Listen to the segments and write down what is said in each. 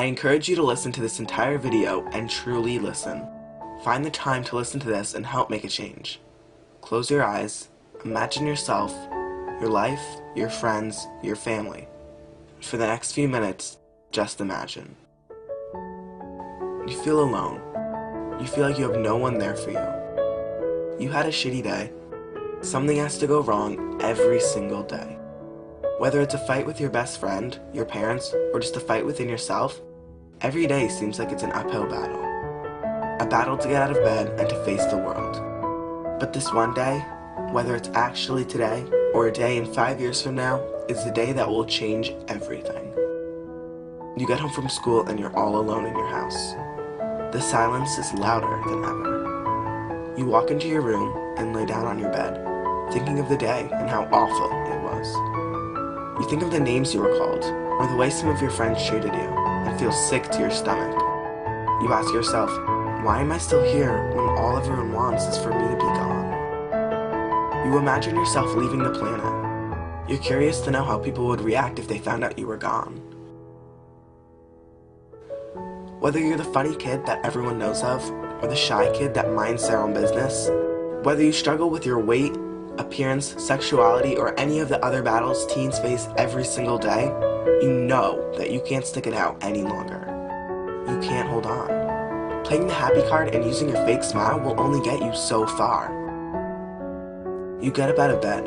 I encourage you to listen to this entire video and truly listen. Find the time to listen to this and help make a change. Close your eyes, imagine yourself, your life, your friends, your family. For the next few minutes, just imagine. You feel alone. You feel like you have no one there for you. You had a shitty day. Something has to go wrong every single day. Whether it's a fight with your best friend, your parents, or just a fight within yourself, every day seems like it's an uphill battle. A battle to get out of bed and to face the world. But this one day, whether it's actually today or a day in 5 years from now, is the day that will change everything. You get home from school and you're all alone in your house. The silence is louder than ever. You walk into your room and lay down on your bed, thinking of the day and how awful it was. You think of the names you were called, or the way some of your friends treated you, and feel sick to your stomach. You ask yourself, why am I still here when all everyone wants is for me to be gone? You imagine yourself leaving the planet. You're curious to know how people would react if they found out you were gone. Whether you're the funny kid that everyone knows of, or the shy kid that minds their own business, whether you struggle with your weight, appearance, sexuality, or any of the other battles teens face every single day, you know that you can't stick it out any longer. You can't hold on. Playing the happy card and using your fake smile will only get you so far. You get up out of bed.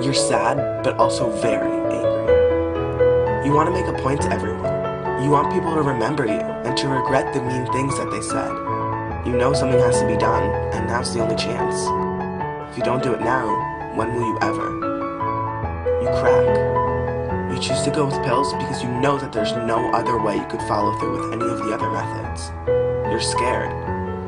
You're sad, but also very angry. You want to make a point to everyone. You want people to remember you and to regret the mean things that they said. You know something has to be done, and now's the only chance. If you don't do it now, when will you ever? You crack. You choose to go with pills because you know that there's no other way you could follow through with any of the other methods. You're scared.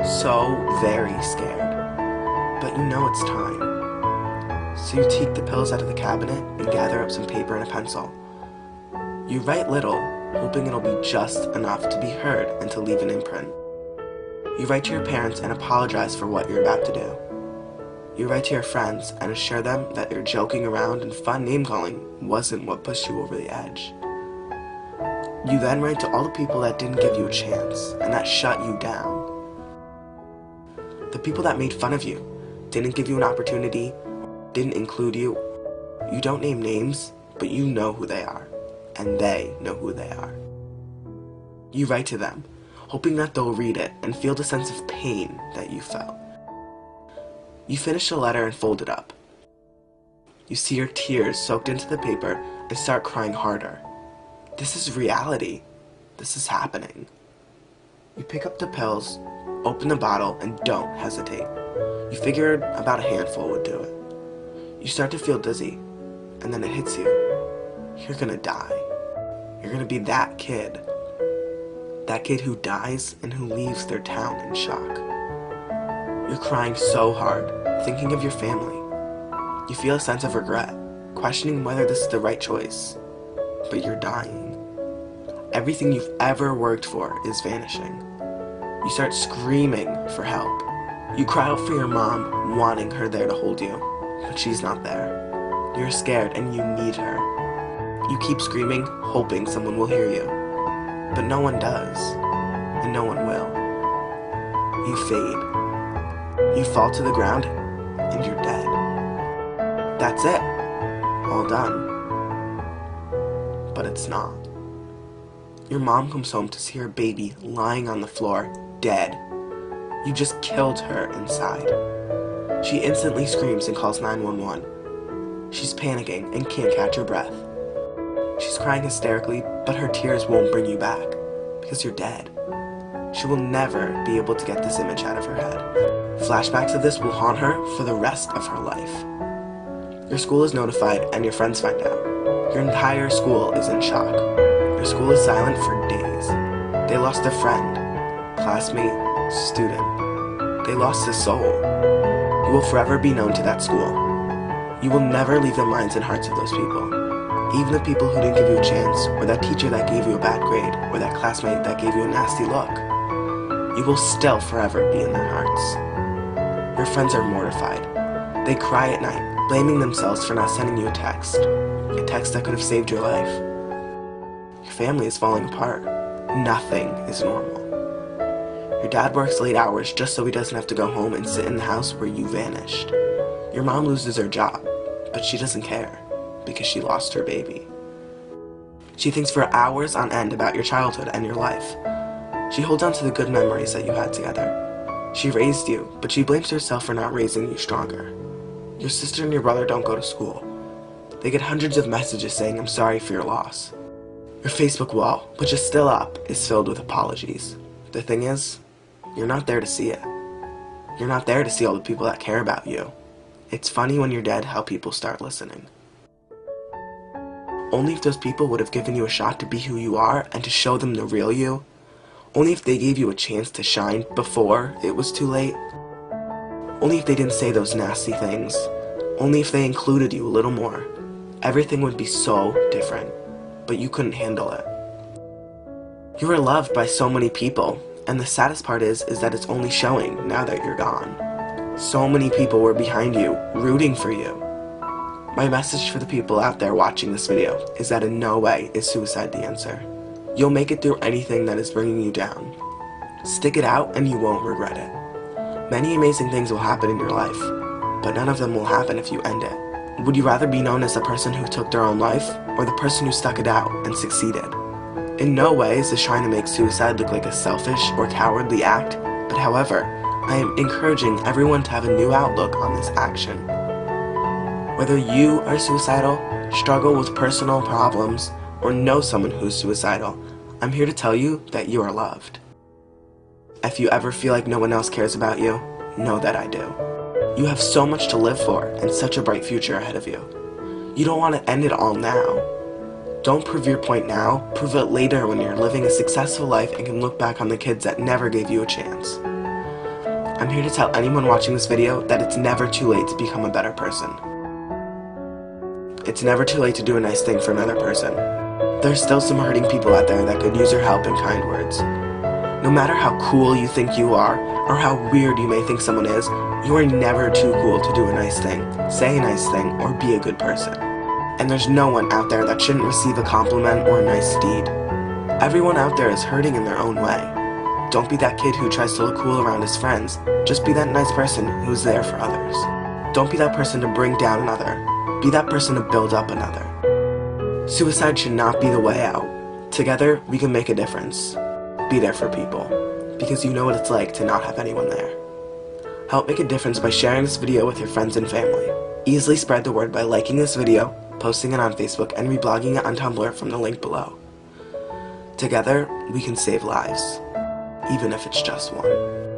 So very scared. But you know it's time. So you take the pills out of the cabinet and gather up some paper and a pencil. You write little, hoping it'll be just enough to be heard and to leave an imprint. You write to your parents and apologize for what you're about to do. You write to your friends and assure them that your joking around and fun name-calling wasn't what pushed you over the edge. You then write to all the people that didn't give you a chance and that shut you down. The people that made fun of you, didn't give you an opportunity, didn't include you. You don't name names, but you know who they are. And they know who they are. You write to them, hoping that they'll read it and feel the sense of pain that you felt. You finish the letter and fold it up. You see your tears soaked into the paper and start crying harder. This is reality. This is happening. You pick up the pills, open the bottle, and don't hesitate. You figured about a handful would do it. You start to feel dizzy, and then it hits you. You're gonna die. You're gonna be that kid. That kid who dies and who leaves their town in shock. You're crying so hard, thinking of your family. You feel a sense of regret, questioning whether this is the right choice. But you're dying. Everything you've ever worked for is vanishing. You start screaming for help. You cry out for your mom, wanting her there to hold you, but she's not there. You're scared and you need her. You keep screaming, hoping someone will hear you. But no one does, and no one will. You fade. You fall to the ground, and you're dead. That's it. All done. But it's not. Your mom comes home to see her baby lying on the floor, dead. You just killed her inside. She instantly screams and calls 911. She's panicking and can't catch her breath. She's crying hysterically, but her tears won't bring you back, because you're dead. She will never be able to get this image out of her head. Flashbacks of this will haunt her for the rest of her life. Your school is notified and your friends find out. Your entire school is in shock. Your school is silent for days. They lost a friend, classmate, student. They lost his soul. You will forever be known to that school. You will never leave the minds and hearts of those people. Even the people who didn't give you a chance, or that teacher that gave you a bad grade, or that classmate that gave you a nasty look. You will still forever be in their hearts. Your friends are mortified. They cry at night, blaming themselves for not sending you a text that could have saved your life. Your family is falling apart. Nothing is normal. Your dad works late hours just so he doesn't have to go home and sit in the house where you vanished. Your mom loses her job, but she doesn't care because she lost her baby. She thinks for hours on end about your childhood and your life. She holds on to the good memories that you had together. She raised you, but she blames herself for not raising you stronger. Your sister and your brother don't go to school. They get hundreds of messages saying I'm sorry for your loss. Your Facebook wall, which is still up, is filled with apologies. The thing is, you're not there to see it. You're not there to see all the people that care about you. It's funny when you're dead how people start listening. Only if those people would have given you a shot to be who you are and to show them the real you. Only if they gave you a chance to shine before it was too late. Only if they didn't say those nasty things. Only if they included you a little more. Everything would be so different, but you couldn't handle it. You were loved by so many people, and the saddest part is that it's only showing now that you're gone. So many people were behind you, rooting for you. My message for the people out there watching this video is that in no way is suicide the answer. You'll make it through anything that is bringing you down. Stick it out and you won't regret it. Many amazing things will happen in your life, but none of them will happen if you end it. Would you rather be known as the person who took their own life, or the person who stuck it out and succeeded? In no way is this trying to make suicide look like a selfish or cowardly act, but however, I am encouraging everyone to have a new outlook on this action. Whether you are suicidal, struggle with personal problems, or know someone who's suicidal, I'm here to tell you that you are loved. If you ever feel like no one else cares about you, know that I do. You have so much to live for and such a bright future ahead of you. You don't want to end it all now. Don't prove your point now, prove it later when you're living a successful life and can look back on the kids that never gave you a chance. I'm here to tell anyone watching this video that it's never too late to become a better person. It's never too late to do a nice thing for another person. There's still some hurting people out there that could use your help and kind words. No matter how cool you think you are, or how weird you may think someone is, you are never too cool to do a nice thing, say a nice thing, or be a good person. And there's no one out there that shouldn't receive a compliment or a nice deed. Everyone out there is hurting in their own way. Don't be that kid who tries to look cool around his friends. Just be that nice person who's there for others. Don't be that person to bring down another. Be that person to build up another. Suicide should not be the way out. Together, we can make a difference. Be there for people, because you know what it's like to not have anyone there. Help make a difference by sharing this video with your friends and family. Easily spread the word by liking this video, posting it on Facebook, and reblogging it on Tumblr from the link below. Together, we can save lives, even if it's just one.